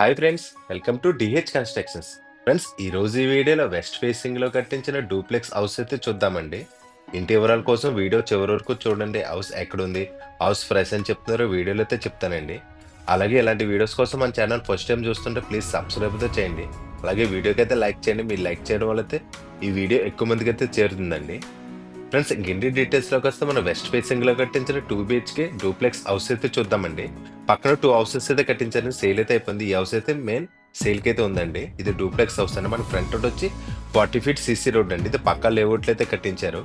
Hi friends, welcome to DH constructions. Friends, ఈ రోజు ఈ వీడియోలో వెస్ట్ ఫేసింగ్ లో కట్టించిన డూప్లెక్స్ హౌస్ అయితే చూద్దామండి. ఇంటి వివరాల కోసం వీడియో చివరి వరకు చూడండి. హౌస్ ఎక్కడుంది, హౌస్ ప్రైస్ అని చెప్తున్నారో వీడియోలో అయితే చెప్తానండి. అలాగే ఇలాంటి వీడియోస్ కోసం మన ఛానల్ ఫస్ట్ టైం చూస్తుంటే ప్లీజ్ సబ్స్క్రైబ్ అయితే చేయండి. అలాగే వీడియోకి అయితే లైక్ చేయండి. మీరు లైక్ చేయడం వల్ల అయితే ఈ వీడియో ఎక్కువ మందికి అయితే చేరుతుందండి. ఫ్రెండ్స్, ఇంటి డీటెయిల్స్ లోకి వస్తే మన వెస్ట్ ఫేసింగ్ లో కట్టించిన 2 BHK డూప్లెక్స్ హౌస్ అయితే చూద్దామండి. పక్కన 2 హౌసెస్ అయితే కట్టించారు. సేల్ అయితే అయిపోయింది. ఈ హౌస్ అయితే మెయిన్ సేల్ కి అయితే ఉందండి. ఇది డూప్లెక్స్ హౌస్ అండి. మన ఫ్రంట్ రోడ్ వచ్చి 40 feet CC రోడ్ అండి. ఇది పక్క లేఅవుట్లు అయితే కట్టించారు.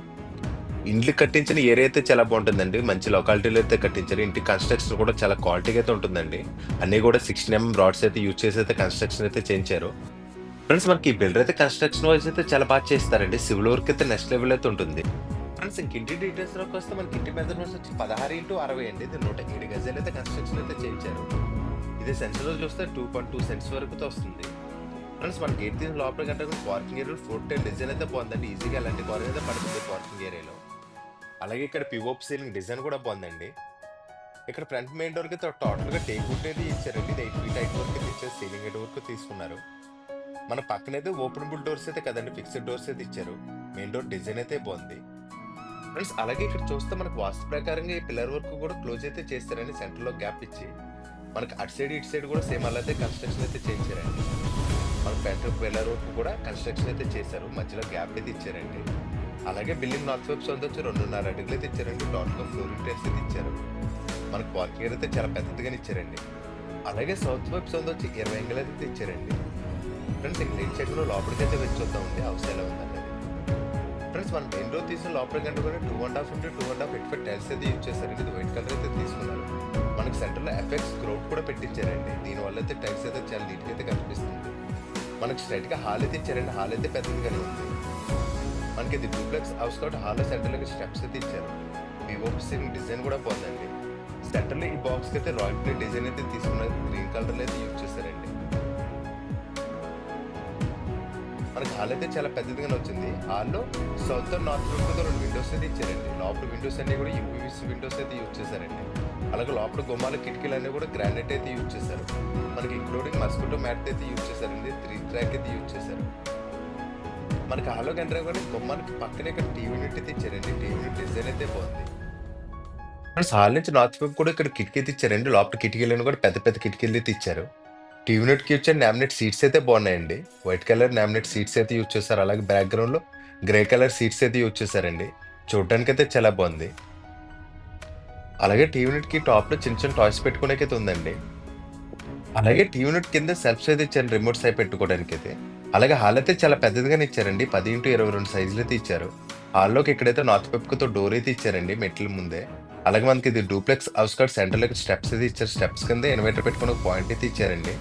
ఇండ్లు కట్టించిన ఏరియా అయితే చాలా బాగుంటుందండి. మంచి లొకాలిటీలో అయితే కట్టించారు. ఇంటి కన్స్ట్రక్షన్ కూడా చాలా క్వాలిటీగా అయితే ఉంటుందండి. అన్ని కూడా 16 mm రాడ్స్ అయితే యూజ్ చేసి అయితే కన్స్ట్రక్షన్ అయితే చేయించారు. ఫ్రెండ్స్, మనకి ఈ బిల్డర్ అయితే కన్స్ట్రక్షన్ వైజ్ అయితే చాలా బాగా చేస్తారండి. సివిల్ వర్క్ అయితే నెక్స్ట్ లెవెల్ అయితే ఉంటుంది. ఫ్రెండ్స్, ఇంటి డీటెయిల్స్ లోకి వస్తే మనకి ఇంటి మెజర్మెంట్స్ వచ్చి 16x60 అండి. ఇది 107 గజాలు అయితే కన్స్ట్రక్షన్ అయితే చేయించారు. ఇది సెంటర్ లో చూస్తే 2.2 cents వరకు వస్తుంది. ఫ్రెండ్స్, మన గేట్ తీసిన లోపల కంటే పార్కింగ్ ఏరియా 410 డిజైన్ అయితే బాగుందండి. ఈజీగా ఎలాంటి కార్ అయితే పడుతుంది పార్కింగ్ ఏరియాలో. అలాగే ఇక్కడ పిఓపి సీలింగ్ డిజైన్ కూడా బాగుందండి. ఇక్కడ ఫ్రంట్ మెయిన్ డోర్ కి టోటల్ గా టేక్ వుడ్ అయితే ఇచ్చారండి. ఇది 8 feet హైట్ వరకు ఇచ్చారు. సీలింగ్ హైట్ వరకు తీసుకున్నారు. మన పక్కన అయితే ఓపెనబుల్ డోర్స్ అయితే కదండి, ఫిక్స్డ్ డోర్స్ అయితే ఇచ్చారు. మెయిన్ డోర్ డిజైన్ అయితే బాగుంది. ఫ్రెండ్స్, అలాగే ఇక్కడ చూస్తే మనకు వాస్తు ప్రకారంగా ఈ పిల్లర్ వర్క్ కూడా క్లోజ్ అయితే చేస్తారండి. సెంటర్ లో గ్యాప్ ఇచ్చి మనకి అటు సైడ్ ఇటు సైడ్ కూడా సేమ్ అలా అయితే కన్స్ట్రక్షన్ అయితే చేయించారండి. మన ఫ్రంట్ పిల్లర్ వర్క్ కూడా కన్స్ట్రక్షన్ అయితే చేశారు. మధ్యలో గ్యాప్ అయితే ఇచ్చారండి. అలాగే బిల్డింగ్ నార్త్ వైపు సొంత వచ్చి 2.5 అడుగులు అయితే ఇచ్చారండి. టోటల్ గా ఫ్లోరింగ్ టైల్స్ అయితే ఇచ్చారు. మనకు పార్కింగ్ ఏరియా అయితే చాలా పెద్దదిగానే ఇచ్చారండి. అలాగే సౌత్ వైపు సొంత వచ్చి 20 అంగుళాలు అయితే ఇచ్చారండి. ఫ్రెండ్స్, ఇంక లైట్ సైడ్ లో లోపలికి అయితే వచ్చి చూద్దామండి హౌస్ ఎలా ఉందండి. ఫ్రెండ్స్, మన మెయిన్ డోర్ తీసిన లోపల కంటే కూడా 2.5 into 2.5 feet టైల్స్ అయితే యూజ్ చేశారండి. ఇది వైట్ కలర్ అయితే తీసుకున్నారు. మనకి సెంటర్ లో ఎఫెక్ట్స్ గ్రౌట్ కూడా పెట్టించారండి. దీనివల్ల అయితే టైల్స్ అయితే చాలా నీట్ గా అయితే కనిపిస్తుంది. మనకి స్ట్రైట్ గా హాల్ అయితే ఇచ్చారండి. హాల్ అయితే పెద్దదిగానే ఉంది. మనకి ఇది డూప్లెక్స్ హౌస్ కాబట్టి హాల్ లో సెంటర్ లో స్టెప్స్ అయితే ఇచ్చారు. పిఓపి సీలింగ్ డిజైన్ కూడా బాగుందండి. సెంటర్ లో ఈ బాక్స్ కి అయితే రాయల్ ప్లే డిజైన్ అయితే తీసుకున్నారు. గ్రీన్ కలర్ అయితే యూజ్ చేశారండి. మనకి హాల్ అయితే చాలా పెద్దదిగానే వచ్చింది. హాల్లో సౌత్ నార్త్ రూమ్ 2 విండోస్ అయితే ఇచ్చారండి. లోపల విండోస్ అన్ని కూడా యూపీవీసీ విండోస్ అయితే యూజ్ చేశారండి. అలాగే లోపల గుమ్మాల కిటికీలు అన్ని కూడా గ్రానైట్ అయితే యూజ్ చేశారు. మనకి ఇంక్లూడింగ్ మస్కిటో మ్యాట్ అయితే యూజ్ చేశారండి. 3 track అయితే యూజ్ చేశారు. మనకి హాల్లో కంటే కూడా గుమ్మానికి పక్కనే ఇక్కడ టీవీ యూనిట్ అయితే ఇచ్చారండి. టీవీ యూనిట్ డిజైన్ అయితే బాగుంది. హాల్ నుంచి నార్త్ వైపు కూడా ఇక్కడ కిటికీ అయితే ఇచ్చారండి. లోపల కిటికీలను కూడా పెద్ద పెద్ద కిటికీలు అయితే ఇచ్చారు. టీవీ యూనిట్ కి వచ్చే నామినేట్ సీట్స్ అయితే బాగున్నాయండి. వైట్ కలర్ నామినేట్ సీట్స్ అయితే యూజ్ చేశారు. అలాగే బ్యాక్గ్రౌండ్ లో గ్రే కలర్ సీట్స్ అయితే యూజ్ చేశారండి. చూడటానికి అయితే చాలా బాగుంది. అలాగే టీవీ యూనిట్ కి టాప్ లో చిన్న చిన్న టాయ్స్ పెట్టుకోవడానికి ఉందండి. అలాగే టీవీ యూనిట్ కింద సెల్ఫ్స్ అయితే ఇచ్చారు, రిమోట్స్ అయి పెట్టుకోవడానికి అయితే. అలాగే హాల్ అయితే చాలా పెద్దదిగానే ఇచ్చారండి. 10 into 22 సైజులు అయితే ఇచ్చారు. హాల్లోకి ఇక్కడైతే నార్త్ పెప్పుతో డోర్ అయితే ఇచ్చారండి మెట్ల ముందే. అలాగే మనకి ఇది డూప్లెక్స్ హౌస్ కార్డ్ సెంటర్ లో స్టెప్స్ అయితే ఇచ్చారు. స్టెప్స్ కింద ఇన్వర్టర్ పెట్టుకుని పాయింట్ అయితే ఇచ్చారండి.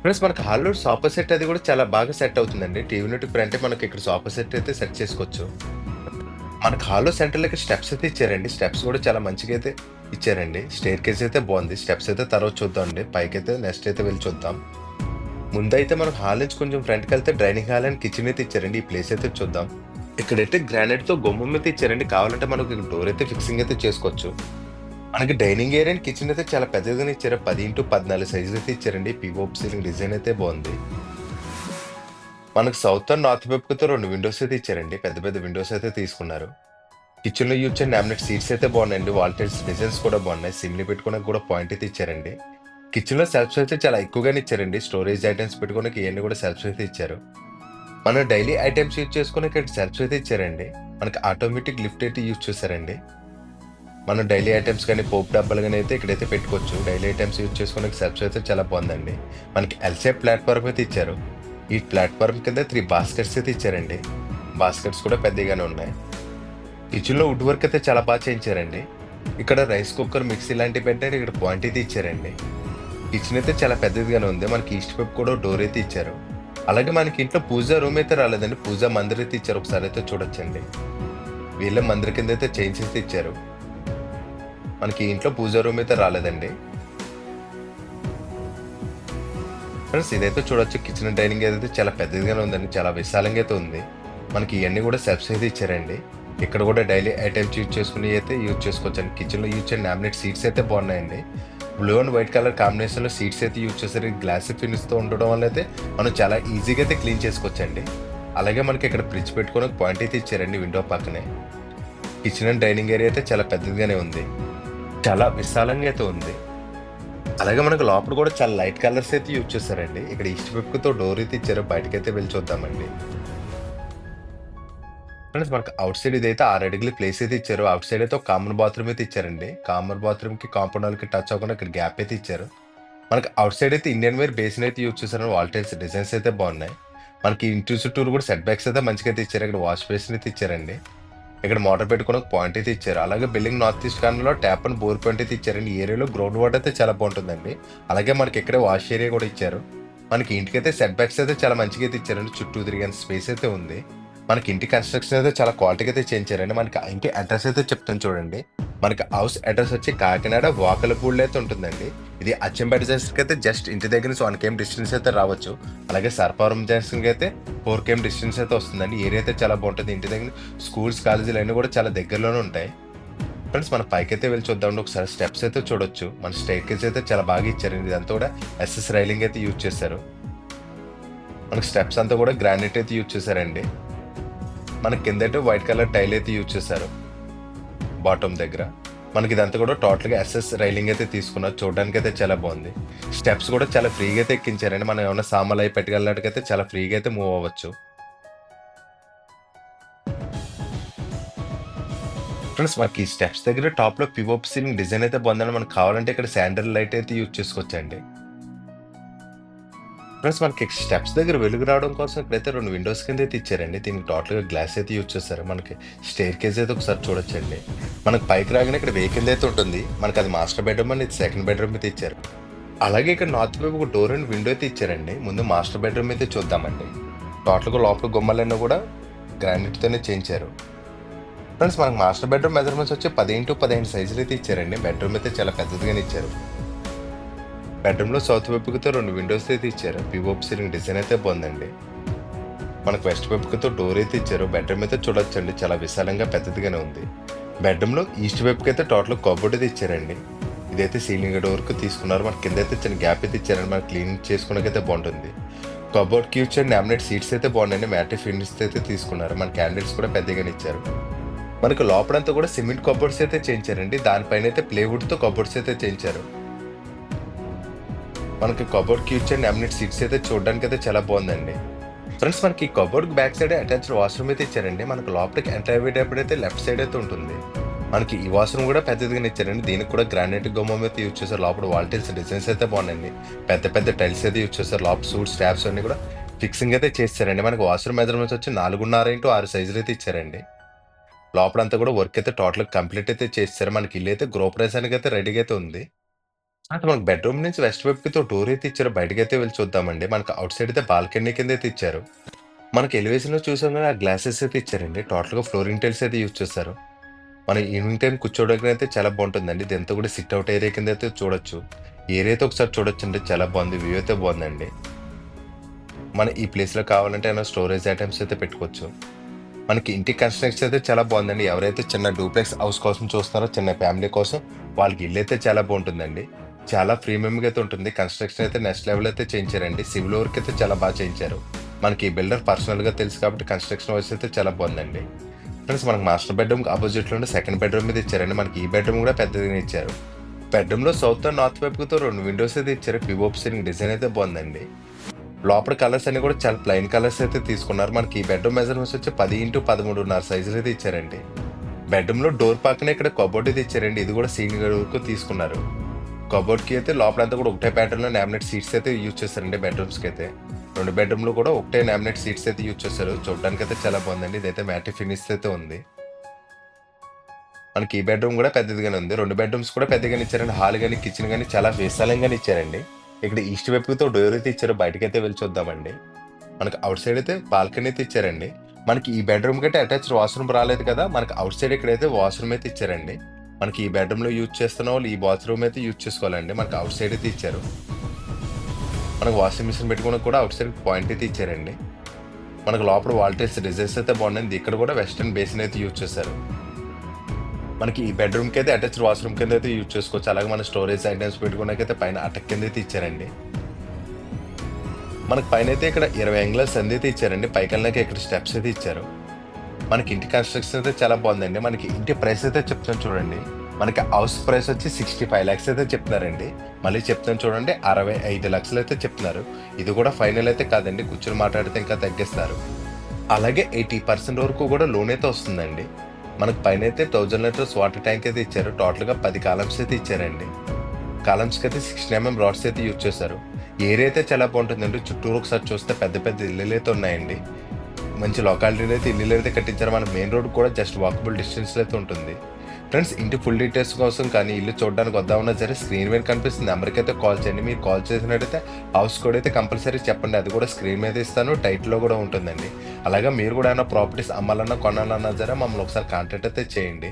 ప్లస్ మనకి హాల్లో సోఫా సెట్ అది కూడా చాలా బాగా సెట్ అవుతుందండి. టీవీ యూనిట్ ఫ్రంట్ మనకి ఇక్కడ సోఫా సెట్ అయితే సెట్ చేసుకోవచ్చు. మనకి హాల్లో సెంటర్ లెక్క స్టెప్స్ అయితే ఇచ్చారండి. స్టెప్స్ కూడా చాలా మంచిగా అయితే ఇచ్చారండి. స్టేర్ కేస్ అయితే బాగుంది. స్టెప్స్ అయితే తర్వాత చూద్దాం అండి. పైకి అయితే నెక్స్ట్ అయితే వెళ్ళి చూద్దాం. ముందైతే మనం హాల్ నుంచి కొంచెం ఫ్రంట్కి వెళ్తే డైనింగ్ హాల్ అండ్ కిచెన్ అయితే ఇచ్చారండి. ఈ ప్లేస్ అయితే చూద్దాం. ఇక్కడైతే గ్రానైట్ తో గుమ్మం అయితే ఇచ్చారండి. కావాలంటే మనకు డోర్ అయితే ఫిక్సింగ్ అయితే చేసుకోవచ్చు. మనకి డైనింగ్ ఏరియా అండ్ కిచెన్ అయితే చాలా పెద్దగానే ఇచ్చారు. 10 into 14 సైజులు అయితే ఇచ్చారండి. పిఓపి సీలింగ్ డిజైన్ అయితే బాగుంది. మనకు సౌత్ అండ్ నార్త్ వైపుతో 2 విండోస్ అయితే ఇచ్చారండి. పెద్ద పెద్ద విండోస్ అయితే తీసుకున్నారు. కిచెన్ లో యూజ్ చేసిన నామినేట్ సీట్స్ అయితే బాగున్నాయండి. వాల్ టైల్స్ డిజైన్స్ కూడా బాగున్నాయి. సిమ్లీ పెట్టుకోవడానికి కూడా పాయింట్ అయితే ఇచ్చారండి. కిచెన్ లో సెల్ఫ్స్ అయితే చాలా ఎక్కువగానే ఇచ్చారండి. స్టోరేజ్ ఐటమ్స్ పెట్టుకోవడానికి ఇవన్నీ కూడా సెల్ఫ్స్ అయితే ఇచ్చారు. మనం డైలీ ఐటమ్స్ యూజ్ చేసుకుని ఇక్కడ సెల్ఫ్స్ అయితే ఇచ్చారండి. మనకి ఆటోమేటిక్ లిఫ్ట్ అయితే యూజ్ చేశారండి. మనం డైలీ ఐటమ్స్ కానీ పోపు డబ్బాలు కానీ అయితే ఇక్కడైతే పెట్టుకోవచ్చు. డైలీ ఐటమ్స్ యూజ్ చేసుకునే సెల్ఫ్స్ అయితే చాలా బాగుందండి. మనకి ఎల్సేప్ ప్లాట్ఫామ్ అయితే ఇచ్చారు. ఈ ప్లాట్ఫామ్ కింద 3 బాస్కెట్స్ అయితే ఇచ్చారండి. బాస్కెట్స్ కూడా పెద్దగానే ఉన్నాయి. కిచెన్ లో వుడ్ వర్క్ అయితే చాలా బాగా చేయించారండి. ఇక్కడ రైస్ కుక్కర్, మిక్సీ లాంటివి పెట్టారు. ఇక్కడ పాయింట్ అయితే ఇచ్చారండి. కిచెన్ అయితే చాలా పెద్దదిగానే ఉంది. మనకి ఈస్ట్ వైపు కూడా డోర్ అయితే ఇచ్చారు. అలాగే మనకి ఇంట్లో పూజా రూమ్ అయితే రాలేదండి. పూజా మందిర్ అయితే ఇచ్చారు. ఒకసారి అయితే చూడొచ్చండి. వీళ్ళ మందిర్ కింద అయితే చైన్స్ అయితే ఇచ్చారు. మనకి ఇంట్లో పూజా రూమ్ అయితే రాలేదండి. ఫ్రెండ్స్, ఇదైతే చూడొచ్చు. కిచెన్ డైనింగ్ అయితే చాలా పెద్దదిగానే ఉందండి. చాలా విశాలంగా అయితే ఉంది. మనకి ఇవన్నీ కూడా సెల్ఫ్స్ అయితే ఇచ్చారండి. ఇక్కడ కూడా డైలీ ఐటమ్స్ యూజ్ చేసుకుని అయితే యూజ్ చేసుకోవచ్చు అండి. కిచెన్ లో యూజ్ చేసిన నామినేట్ సీట్స్ అయితే బాగున్నాయండి. బ్లూ అండ్ వైట్ కలర్ కాంబినేషన్లో సీట్స్ అయితే యూజ్ చేశారు. గ్లాస్ ఫినిష్తో ఉండడం వల్ల అయితే మనం చాలా ఈజీగా అయితే క్లీన్ చేసుకోవచ్చండి. అలాగే మనకి ఇక్కడ ఫ్రిడ్జ్ పెట్టుకొని ఒక పాయింట్ అయితే ఇచ్చారండి విండో పక్కనే. కిచెన్ అండ్ డైనింగ్ ఏరియా అయితే చాలా పెద్దదిగానే ఉంది, చాలా విశాలంగా అయితే ఉంది. అలాగే మనకు లోపల కూడా చాలా లైట్ కలర్స్ అయితే యూజ్ చేశారండి. ఇక్కడ ఈస్ట్ వైపుతో డోర్ అయితే ఇచ్చారు, బయటకైతే వెళ్ళి చూద్దామండి. ఫ్రెండ్స్ మనకు అవుట్ సైడ్ ఇదైతే 6 అడుగుల ప్లేస్ అయితే ఇచ్చారు. అవుట్ సైడ్ అయితే ఒక కామన్ బాత్రూమ్ అయితే ఇచ్చారండి. కామన్ బాత్రూమ్ కి కాంపౌండ్ వాళ్ళకి టచ్ అవ్వకుండా ఇక్కడ గ్యాప్ అయితే ఇచ్చారు. మనకి అవుట్ సైడ్ అయితే ఇండియన్ వేర్ బేసిన్ అయితే యూజ్ చేశారు. వాల్ టైల్స్ డిజైన్స్ అయితే బాగున్నాయి. మనకి ఇంటి చుట్టూరు కూడా సెట్ బ్యాక్స్ అయితే మంచిగా అయితే ఇచ్చారు. ఇక్కడ వాష్ బేసిన్ అయితే ఇచ్చారండి. ఇక్కడ మోటార్ పెట్టుకుని ఒక పాయింట్ అయితే ఇచ్చారు. అలాగే బిల్డింగ్ నార్త్ ఈస్ట్ కార్నర్ లో ట్యాప్ అండ్ బోర్ పాయింట్ అయితే ఇచ్చారండి. ఈ ఏరియాలో గ్రౌండ్ వాటర్ అయితే చాలా బాగుంటుందండి. అలాగే మనకి ఇక్కడ వాష్ ఏరియా కూడా ఇచ్చారు. మనకి ఇంటికైతే సెట్ బ్యాక్స్ అయితే చాలా మంచిగా అయితే ఇచ్చారండి. చుట్టూ తిరిగిన స్పేస్ అయితే ఉంది. మనకి ఇంటి కన్స్ట్రక్షన్ అయితే చాలా క్వాలిటీగా అయితే చేయించారండి. మనకి ఇంటి అడ్రస్ అయితే చెప్తాను చూడండి. మనకి హౌస్ అడ్రస్ వచ్చి కాకినాడ వాకలపూడిలో అయితే ఉంటుందండి. ఇది అచ్చంపేట జంక్షన్ అయితే జస్ట్ ఇంటి దగ్గర నుంచి 1 km డిస్టెన్స్ అయితే రావచ్చు. అలాగే సర్పవరం జంక్షన్ అయితే 4 km డిస్టెన్స్ అయితే వస్తుందండి. ఏరియా అయితే చాలా బాగుంటుంది. ఇంటి దగ్గర స్కూల్స్ కాలేజీలు అన్నీ కూడా చాలా దగ్గరలోనే ఉంటాయి. ఫ్రెండ్స్ మన పైకి అయితే వెళ్ళి చూద్దామండి. ఒకసారి స్టెప్స్ అయితే చూడొచ్చు. మన స్టేర్ కేస్ అయితే చాలా బాగా ఇచ్చారండి. ఇదంతా కూడా ఎస్ఎస్ రైలింగ్ అయితే యూజ్ చేశారు. మనకి స్టెప్స్ అంతా కూడా గ్రానైట్ అయితే యూజ్ చేశారండి. మనకి కింద అయితే వైట్ కలర్ టైల్ అయితే యూజ్ చేశారు బాటమ్ దగ్గర. మనకి ఇదంతా కూడా టోటల్గా ఎస్ఎస్ రైలింగ్ అయితే తీసుకున్నారు. చూడడానికి అయితే చాలా బాగుంది. స్టెప్స్ కూడా చాలా ఫ్రీగా అయితే ఎక్కించారండి. మనం ఏమైనా సామాన్లు అయి పెట్టగలిగినట్టుకైతే చాలా ఫ్రీగా అయితే మూవ్ అవ్వచ్చు. ఫ్రెండ్స్ మనకి స్టెప్స్ దగ్గర టాప్ లో పివోప్ సీలింగ్ డిజైన్ అయితే బాగుందండి. మనకు కావాలంటే ఇక్కడ శాండల్ లైట్ అయితే యూజ్ చేసుకోవచ్చండి. ఫ్రెండ్స్ మనకి స్టెప్స్ దగ్గర వెలుగు రావడం కోసం ఇక్కడైతే 2 విండోస్ కింద అయితే ఇచ్చారండి. దీనికి టోటల్గా గ్లాస్ అయితే యూజ్ చేస్తారు. మనకి స్టేర్ కేజ్ అయితే ఒకసారి చూడొచ్చండి. మనకి పైకి రాగానే ఇక్కడ వే కింద అయితే ఉంటుంది. మనకి అది మాస్టర్ బెడ్రూమ్ అని ఇది సెకండ్ బెడ్రూమ్ అయితే ఇచ్చారు. అలాగే ఇక్కడ నార్త్ వైపు ఒక డోర్ అండ్ విండో అయితే ఇచ్చారండి. ముందు మాస్టర్ బెడ్రూమ్ అయితే చూద్దామండి. టోటల్గా లోపల గుమ్మలన్నీ కూడా గ్రానైట్తోనే చేయించారు. ఫ్రెండ్స్ మనకి మాస్టర్ బెడ్రూమ్ మెజర్మెంట్స్ వచ్చి 10x15 సైజులు అయితే ఇచ్చారండి. బెడ్రూమ్ అయితే చాలా పెద్దదిగానే ఇచ్చారు. బెడ్రూమ్లో సౌత్ వైపుతో 2 విండోస్ అయితే ఇచ్చారు. పివోప్ సీలింగ్ డిజైన్ అయితే బాగుందండి. మనకు వెస్ట్ వైపుతో డోర్ అయితే ఇచ్చారు. బెడ్రూమ్ అయితే చూడొచ్చండి, చాలా విశాలంగా పెద్దదిగానే ఉంది. బెడ్రూమ్లో ఈస్ట్ వైపుకి అయితే టోటల్ కబోర్డ్ అయితే ఇచ్చారండి. ఇదైతే సీలింగ్ డోర్కి తీసుకున్నారు. మనకి కింద అయితే చిన్న గ్యాప్ అయితే ఇచ్చారండి. మనకి క్లీన్ చేసుకోవడానికైతే బాగుంటుంది. కబోర్డ్కి ఇచ్చిన నామినేట్ సీట్స్ అయితే బాగున్నాయండి. మ్యాట్ ఫినిష్ అయితే తీసుకున్నారు. మన క్యాండిల్స్ కూడా పెద్దగానే ఇచ్చారు. మనకు లోపలంతా కూడా సిమెంట్ కబోర్డ్స్ అయితే చేయించారండి. దానిపైన అయితే ప్లేవుడ్తో కబోర్డ్స్ అయితే చేయించారు. మనకి కబోర్డ్ కి ఇచ్చే నామినేట్ సీట్స్ అయితే చూడడానికి అయితే చాలా బాగుందండి. ఫ్రెండ్స్ మనకి cupboard back side attached washroom అయితే ఇచ్చారండి. మనకు లోపలికి ఎంటర్ అయ్యేటప్పుడు అయితే లెఫ్ట్ సైడ్ అయితే ఉంటుంది. మనకి ఈ వాష్రూమ్ కూడా పెద్దదిగానే ఇచ్చారండి. దీనికి కూడా గ్రానైట్ గుమ్మం అయితే యూజ్ చేశారు. లోపల వాల్ టైల్స్ డిజైన్స్ అయితే బాగున్నాయండి. పెద్ద పెద్ద టైల్స్ అయితే యూజ్ చేశారు. లోపల సూట్ స్టాప్స్ అన్ని కూడా ఫిక్సింగ్ అయితే చేస్తారండి. మనకి వాష్రూమ్ మెజర్మెంట్స్ వచ్చి 4.5x6 సైజులు అయితే ఇచ్చారండి. లోపలంతా కూడా వర్క్ అయితే టోటల్ కంప్లీట్ అయితే చేస్తారు. మనకి ఇల్లు అయితే గృహప్రవేశానికి అయితే రెడీగా అయితే ఉంది. అంటే మనకు బెడ్రూమ్ నుంచి వెస్ట్ వైపుతో డోర్ అయితే ఇచ్చారు. బయటకైతే వెళ్ళి చూద్దామండి. మనకు అవుట్ సైడ్ అయితే బాల్కనీ కింద అయితే ఇచ్చారు. మనకి ఎలివేషన్ లో చూసాం కానీ ఆ గ్లాసెస్ అయితే ఇచ్చారండి. టోటల్ గా ఫ్లోరింగ్ టైల్స్ అయితే యూజ్ చేస్తారు. మన ఈవినింగ్ టైం కూర్చోవడానికి అయితే చాలా బాగుంటుందండి. దీంతో కూడా సిట్ అవుట్ ఏరియా కింద అయితే చూడొచ్చు. ఏరియా అయితే ఒకసారి చూడొచ్చు అండి, చాలా బాగుంది. వ్యూ అయితే బాగుందండి. మన ఈ ప్లేస్ లో కావాలంటే ఏమైనా స్టోరేజ్ ఐటమ్స్ అయితే పెట్టుకోవచ్చు. మనకి ఇంటి కన్స్ట్రక్షన్ అయితే చాలా బాగుందండి. ఎవరైతే చిన్న డూప్లెక్స్ హౌస్ కోసం చూస్తున్నారో, చిన్న ఫ్యామిలీ కోసం, వాళ్ళకి ఇల్లు అయితే చాలా బాగుంటుందండి. చాలా ప్రీమియంగా అయితే ఉంటుంది. కన్స్ట్రక్షన్ అయితే నెక్స్ట్ లెవెల్ అయితే చేయించారండి. సివిల్ వర్క్ అయితే చాలా బాగా చేయించారు. మనకి ఈ బిల్డర్ పర్సనల్ గా తెలుసు కాబట్టి కన్స్ట్రక్షన్ వైస్ అయితే చాలా బాగుందండి. ఫ్రెండ్స్ మనకి మాస్టర్ బెడ్రూమ్ ఆపోజిట్ లోనే సెకండ్ బెడ్రూమ్ మీద ఇచ్చారండి. మనకి ఈ బెడ్రూమ్ కూడా పెద్దదిగా ఇచ్చారు. బెడ్రూమ్ లో సౌత్ అండ్ నార్త్ వైపుతో 2 విండోస్ అయితే ఇచ్చారు. పివోప్ సీలింగ్ డిజైన్ అయితే బాగుందండి. లోపల కలర్స్ అన్ని కూడా చాలా ప్లెయిన్ కలర్స్ అయితే తీసుకున్నారు. మనకి ఈ బెడ్రూమ్ మెజర్మెంట్స్ వచ్చి 10x13.5 సైజులు అయితే ఇచ్చారండి. బెడ్రూమ్ లో డోర్ పక్కన ఇక్కడ కబోర్డ్ అయితే ఇచ్చారండి. ఇది కూడా సీలింగ్ వరకు తీసుకున్నారు. కబోర్డ్ కి అయితే లోపలంతా కూడా ఒకటే ప్యాటర్న్ లో నామినేట్ సీట్స్ అయితే యూజ్ చేస్తారండి. బెడ్రూమ్స్ కి అయితే 2 బెడ్రూమ్ లో కూడా ఒకటే నామినేట్ సీట్స్ అయితే యూజ్ చేస్తారు. చూడడానికి అయితే చాలా బాగుందండి. ఇదైతే మ్యాట్ ఫినిష్ అయితే ఉంది. మనకి ఈ బెడ్రూమ్ కూడా పెద్దదిగానే ఉంది. 2 బెడ్రూమ్స్ కూడా పెద్దగానే ఇచ్చారండి. హాల్ కానీ కిచెన్ కానీ చాలా విశాలంగానే ఇచ్చారండి. ఇక్కడ ఈస్ట్ వైపుతో డోర్ అయితే ఇచ్చారు. బయటకైతే వెళ్ళి చూద్దామండి. మనకి అవుట్ సైడ్ అయితే బాల్కనీ అయితే ఇచ్చారండి. మనకి ఈ బెడ్రూమ్ కంటే అటాచ్డ్ వాష్రూమ్ రాలేదు కదా, మనకి అవుట్ సైడ్ ఇక్కడైతే వాష్రూమ్ అయితే ఇచ్చారండి. మనకి ఈ బెడ్రూమ్ లో యూజ్ చేస్తున్న వాళ్ళు ఈ బాత్రూమ్ అయితే యూజ్ చేసుకోవాలండి. మనకి అవుట్ సైడ్ అయితే ఇచ్చారు. మనకు వాషింగ్ మిషన్ పెట్టుకోవడానికి కూడా అవుట్ సైడ్ పాయింట్ అయితే ఇచ్చారండి. మనకు లోపల వాల్ టైల్స్ డిజైన్స్ అయితే బాగున్నాయి. ఇక్కడ కూడా వెస్టర్న్ బేసిన్ అయితే యూజ్ చేశారు. మనకి ఈ బెడ్రూమ్కి అయితే అటాచ్డ్ వాష్రూమ్ కింద అయితే యూజ్ చేసుకోవచ్చు. అలాగే మన స్టోరేజ్ ఐటమ్స్ పెట్టుకోవడానికైతే పైన అటక్ కింద అయితే ఇచ్చారండి. మనకి పైన అయితే ఇక్కడ 20 యాంగిల్ సంది అయితే ఇచ్చారండి. పైకి వెళ్ళాక ఇక్కడ స్టెప్స్ అయితే ఇచ్చారు. మనకి ఇంటి కన్స్ట్రక్షన్ అయితే చాలా బాగుందండి. మనకి ఇంటి ప్రైస్ అయితే చెప్తాను చూడండి. మనకి హౌస్ ప్రైస్ వచ్చి 65 lakhs అయితే చెప్తున్నారండి. మళ్ళీ చెప్తాను చూడండి, 65 లక్షలు అయితే చెప్తున్నారు. ఇది కూడా ఫైనల్ అయితే కాదండి, కూర్చొని మాట్లాడితే ఇంకా తగ్గిస్తారు. అలాగే 80% వరకు కూడా లోన్ అయితే వస్తుందండి. మనకు పైన అయితే 1000 లీటర్స్ వాటర్ ట్యాంక్ అయితే ఇచ్చారు. టోటల్గా 10 కాలమ్స్ అయితే ఇచ్చారండి. కాలమ్స్కి అయితే 16 mm రాడ్స్ అయితే యూజ్ చేశారు. ఏరియా అయితే చాలా బాగుంటుందండి. చుట్టూరు ఒకసారి చూస్తే పెద్ద పెద్ద ఇల్లులు అయితే ఉన్నాయండి. మంచి లొకాలిటీలో అయితే ఇల్లులు అయితే కట్టించారు. మన మెయిన్ రోడ్ కూడా జస్ట్ వాకబుల్ డిస్టెన్స్లో అయితే ఉంటుంది. ఫ్రెండ్స్, ఇంటి ఫుల్ డీటెయిల్స్ కోసం కానీ ఇల్లు చూడడానికి వద్దామన్నా సరే స్క్రీన్ మీద కనిపిస్తుంది నెంబర్కి అయితే కాల్ చేయండి. మీరు కాల్ చేసినట్టయితే హౌస్ కోడ్ అయితే కంపల్సరీ చెప్పండి. అది కూడా స్క్రీన్ మీద ఇస్తాను, టైటిల్లో కూడా ఉంటుందండి. అలాగే మీరు కూడా ఏమైనా ప్రాపర్టీస్ అమ్మాలన్నా కొనాలన్నా సరే మమ్మల్ని ఒకసారి కాంటాక్ట్ అయితే చేయండి.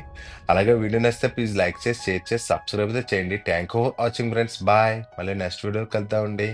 అలాగే వీడియో నచ్చితే ప్లీజ్ లైక్ చేసి షేర్ చేసి సబ్స్క్రైబ్ అయితే చేయండి. Thank you for watching friends. Bye. మళ్ళీ నెక్స్ట్ వీడియో కలుద్దామండి.